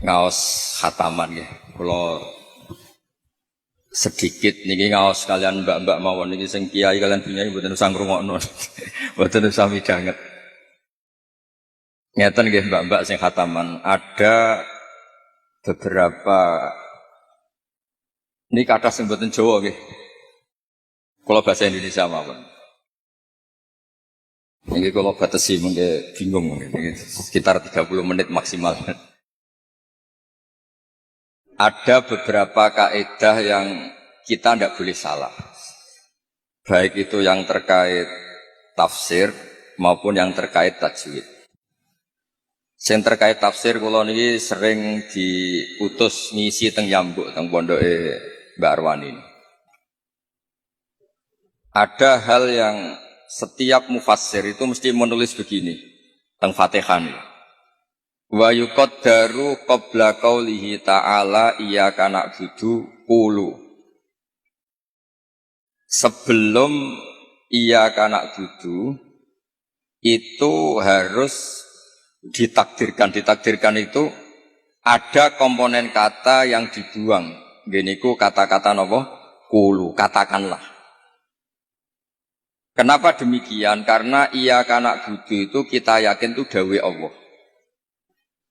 ngaos khataman nggih. Kula sedikit niki ngaos kalian mbak-mbak mawon niki sing kiai kalian dunyai mboten usah ngrungokno. Mboten usah midanget. Ngeten nggih mbak-mbak sing khataman, ada beberapa ini kata sing mboten Jawa nggih. Kula bahasa Indonesia mawon. Niki kula batesi mengke bingung niki sekitar 30 menit maksimal. Ada beberapa kaidah yang kita tidak boleh salah. Baik itu yang terkait tafsir maupun yang terkait tajwid. Yang terkait tafsir kula niki sering diutus ngisi teng Yambuk teng pondoke Mbak Arwani. Ada hal yang setiap mufassir itu mesti menulis begini teng Fatihah ini. Wa yuqaddaru qabla qaulihi ta'ala iyyaka na'budu qulu. Sebelum iyyaka na'budu itu harus ditakdirkan itu ada komponen kata yang dibuang. Geniku kata-kata napa? Qulu, katakanlah. Kenapa demikian? Karena iyyaka na'budu itu kita yakin itu dawuh Allah.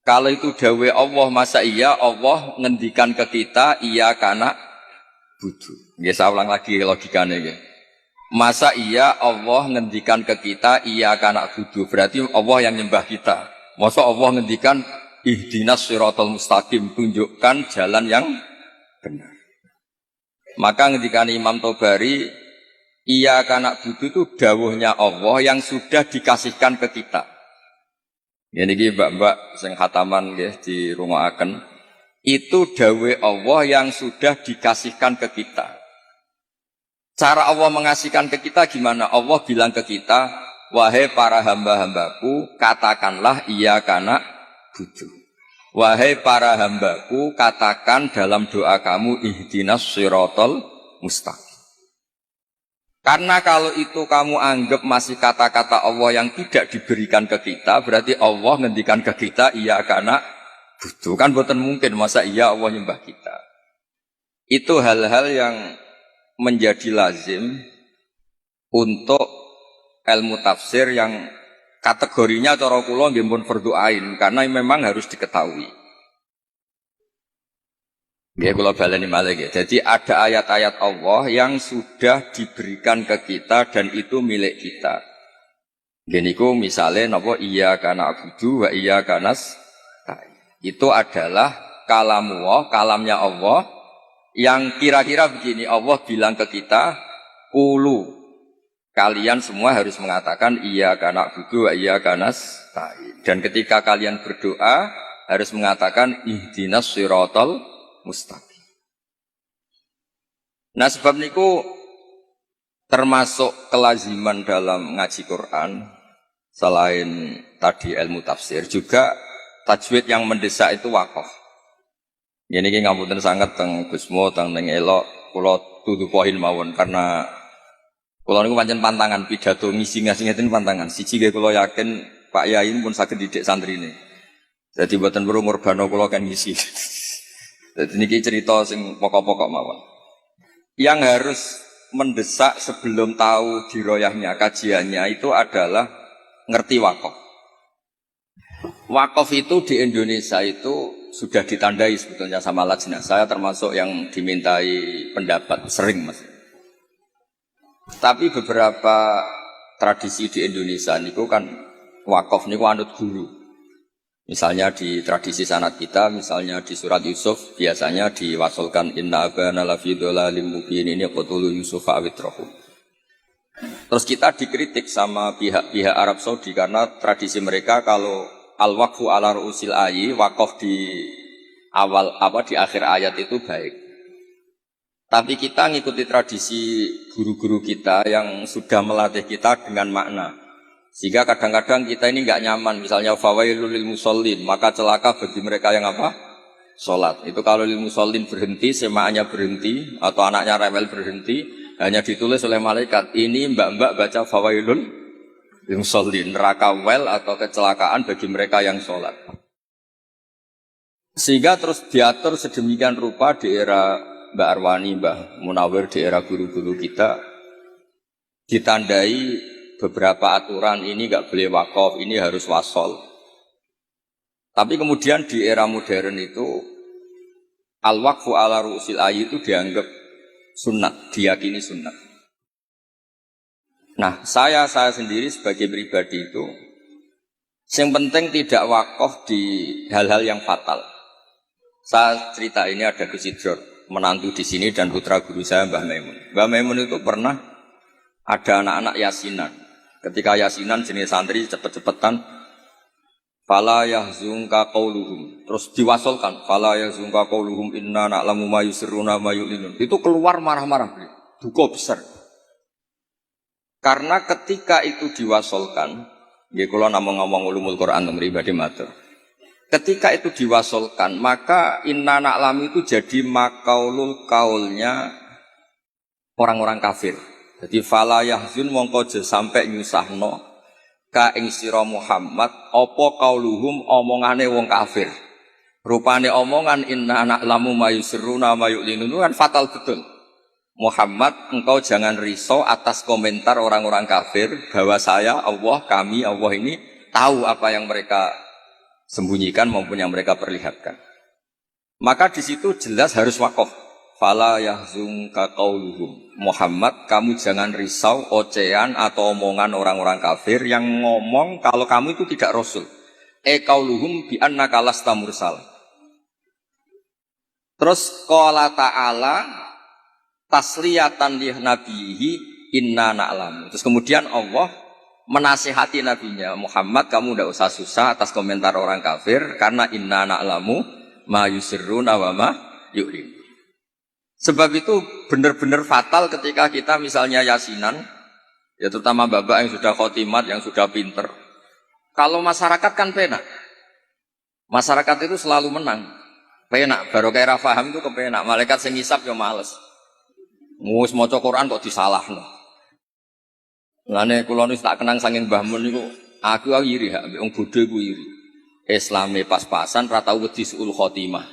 Kalau itu dawuh Allah, masa iya Allah ngendikan ke kita iyyaka na'budu. Nggih saya ulang lagi logikane nggih. Masa iya Allah ngendikan ke kita iyyaka na'budu, berarti Allah yang nyembah kita. Masa Allah ngendikan ihdinas siratal mustaqim, tunjukkan jalan yang benar. Maka ngendikan Imam Tobari iyyaka na'budu itu dawuhnya Allah yang sudah dikasihkan ke kita. Ini mbak-mbak sing khataman nggih dirungokaken. Itu dawuh Allah yang sudah dikasihkan ke kita. Cara Allah mengasihkan ke kita gimana? Allah bilang ke kita, wahai para hamba-hambaku, katakanlah iyyaka na'budu. Wahai para hambaku, katakan dalam doa kamu ihdinas siratal mustaqim. Karena kalau itu kamu anggap masih kata-kata Allah yang tidak diberikan ke kita, berarti Allah ngendikan ke kita iyyaka na'budu. Kan boten mungkin masa iya Allah nyembah kita. Itu hal-hal yang menjadi lazim untuk ilmu tafsir yang kategorinya cara kula nggih pun fardhu ain karena memang harus diketahui. Ya kula baleni malih nggih. Jadi ada ayat-ayat Allah yang sudah diberikan ke kita dan itu milik kita. Geniku misalnya napa iyyaka na'budu wa iyyaka nasta'in. Itu adalah kalamnya Allah yang kira-kira begini, Allah bilang ke kita, qulu. Kalian semua harus mengatakan iyyaka na'budu wa iyyaka nasta'in. Dan ketika kalian berdoa harus mengatakan ihdinas siratal mustaqim. Nah sebab niku termasuk kelaziman dalam ngaji Quran selain tadi ilmu tafsir juga tajwid yang mendesak itu waqaf. Ini ki ngapunten sangat teng Gusmo teng ning elok kula tutu poin mawon karena kula niku pancen pantangan pidato ngisi-ngisi ngeten pantangan. Siji nggih kula yakin Pak Yai pun saged didik santrine. Jadi mboten perlu ngurbano kula kan ngisi. Jadi ini cerita sing pokok-pokok mawon. Yang harus mendesak sebelum tahu diroyahnya, kajiannya itu adalah ngerti wakaf. Wakaf itu di Indonesia itu sudah ditandai sebetulnya sama lajnah. Saya termasuk yang dimintai pendapat sering mas. Tapi beberapa tradisi di Indonesia niku kan wakaf niku anut guru. Misalnya di tradisi sanad kita, misalnya di surat Yusuf biasanya diwasolkan inna abana lafi dhalalim mubin ini qatulu Yusuf awitrahu. Terus kita dikritik sama pihak-pihak Arab Saudi karena tradisi mereka kalau al-waqfu ala ru'usil ayyi, wakaf di awal di akhir ayat itu baik. Tapi kita ngikuti tradisi guru-guru kita yang sudah melatih kita dengan makna. Sehingga kadang-kadang kita ini enggak nyaman, misalnya fawailul lil musallin, maka celaka bagi mereka yang apa? Salat. Itu kalau lil musallin berhenti, semaannya berhenti atau anaknya rewel berhenti, hanya ditulis oleh malaikat, ini mbak-mbak baca fawailul lil musallin, neraka wel atau kecelakaan bagi mereka yang salat. Sehingga terus diatur sedemikian rupa di era Mbak Arwani, Mbah Munawir, di era guru-guru kita ditandai beberapa aturan, ini nggak boleh wakaf, ini harus wasol. Tapi kemudian di era modern itu al-waqfu ala ru'usil ayyi itu dianggap sunnat, diyakini sunnat. Nah, saya sendiri sebagai pribadi itu yang penting tidak wakaf di hal-hal yang fatal. Saya cerita ini ada Gus Idror, menantu di sini dan putra guru saya Mbah Maimun. Mbah Maimun itu pernah ada anak-anak yasinan. Ketika yasinan jenis santri cepet-cepetan fala yahzunka qauluhum. Terus diwasolkan fala yahzunka qauluhum inna na'lamu ma yusirruna ma yu'linun. Itu keluar marah-marah beliau. Duka besar. Karena ketika itu diwasolkan, nggih kula namung ngomong ulumul Quran pribadi matur. Ketika itu diwasolkan, maka inna na'lamu itu jadi makaulul kaulnya orang-orang kafir. Jadi fala yahzun mongko aja sampai nyusahno ka ing sira Muhammad apa kauluhum omongane wong kafir. Rupane omongan inna na'lamu ma yusirruna ma yu'linun kan fatal betul. Muhammad, engkau jangan risau atas komentar orang-orang kafir bahwa saya, Allah, kami, Allah ini tahu apa yang mereka sembunyikan maupun yang mereka perlihatkan. Maka di situ jelas harus wakaf. Fala yahzunka qauluhum. Muhammad, kamu jangan risau ocehan atau omongan orang-orang kafir yang ngomong kalau kamu itu tidak rasul. Qauluhum bi annaka lasta mursal. Terus qala ta'ala tasliyatan li nabihi inna na'lamu. Terus kemudian Allah menasihati nabinya, Muhammad kamu tidak usah susah atas komentar orang kafir karena inna na'lamu ma yusirruna wa ma yu'lin. Sebab itu benar-benar fatal ketika kita misalnya yasinan, ya terutama bapak yang sudah khotimat, yang sudah pinter. Kalau masyarakat kan penak. Masyarakat itu selalu menang. Penak, baru kayak faham itu kepenak. Malaikat sing ngisap ya males. Mus maca Quran kok disalahno. Lane kula nis tak kenang saking Mbah Mun niku, aku iri hak wong bodho iku iri. Islame pas-pasan ra tau wedi suul khotimah.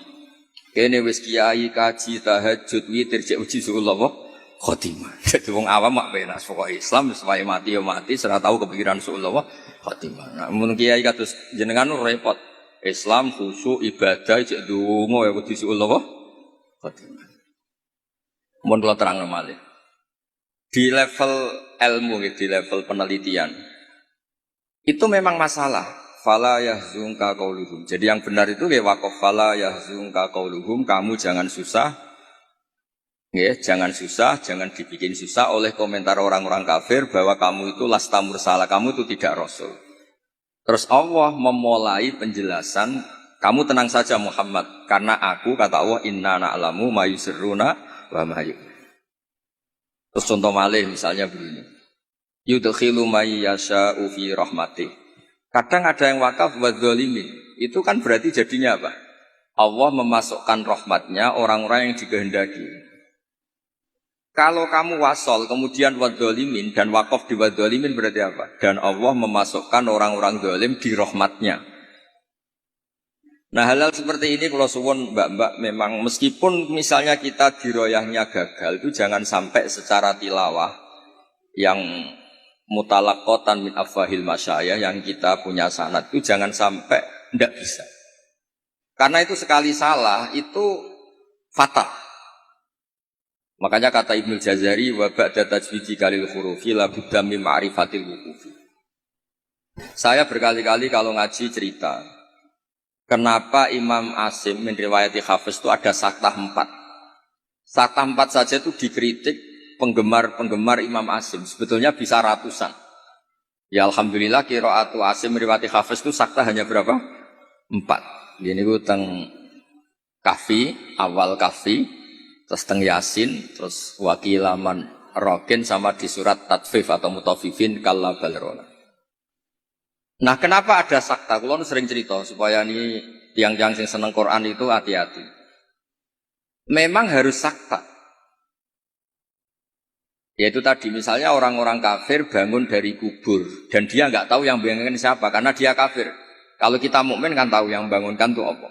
Kene wis kiai kaji tahajud witir cek uji suul apa khotimah. Dadi wong awam mak penak pokoke Islam wis wae mati ya mati, ora tau kepikiran suul apa khotimah. Nah, mun kiai kados jenengan repot. Islam khusyuk ibadah cek donga ya wedi suul apa khotimah. Mun kula terangno malih. Di level ilmu, di level penelitian, itu memang masalah. Fala yahzunka qauluhum. Jadi yang benar itu ya waqaf fala yahzunka qauluhum. Kamu jangan susah, ya, jangan susah, jangan dibikin susah oleh komentar orang-orang kafir bahwa kamu itu lasta mursalah, kamu itu tidak rasul. Terus Allah memulai penjelasan, kamu tenang saja Muhammad, karena aku kata Allah inna na'lamu ma yusirruna wa ma yu'lin. Terus contoh malih misalnya begini. Yudkhilu may yasha'u fi rahmatih. Kadang ada yang wakaf wa dzalimin. Itu kan berarti jadinya apa? Allah memasukkan rahmatnya orang-orang yang dikehendaki. Kalau kamu wasol kemudian wa dzalimin dan wakaf di wa dzalimin berarti apa? Dan Allah memasukkan orang-orang zalim di rahmatnya. Nah hal-hal seperti ini kalau suwun mbak-mbak memang meskipun misalnya kita diroyahnya gagal itu jangan sampai secara tilawah yang mutalaqqatan min afwahil masyayikh yang kita punya sanad itu jangan sampai tidak bisa. Karena itu sekali salah itu fatal. Makanya kata Ibnu Jazari wa ba'da tajwidi kalil hurufi la budda min ma'rifatil wuqufi. Saya berkali-kali kalau ngaji cerita kenapa Imam Asim min riwayati Hafiz itu ada saktah 4. Saktah 4 saja itu dikritik penggemar Imam Asim. Sebetulnya bisa ratusan. Ya Alhamdulillah qiraatu Asim min riwayati Hafiz itu saktah hanya berapa? 4. Ini ku teng Kahfi, awal Kahfi, terus teng Yasin, terus wakilaman Rokin sama di surat Tatfif atau Mutafifin kalla balrona. Nah kenapa ada sakta? Kulo sering cerita supaya ini tiang-tiang yang seneng Quran itu hati-hati. Memang harus sakta. Yaitu tadi misalnya orang-orang kafir bangun dari kubur dan dia nggak tahu yang bangunkan siapa karena dia kafir. Kalau kita mukmin kan tahu yang bangunkan itu apa.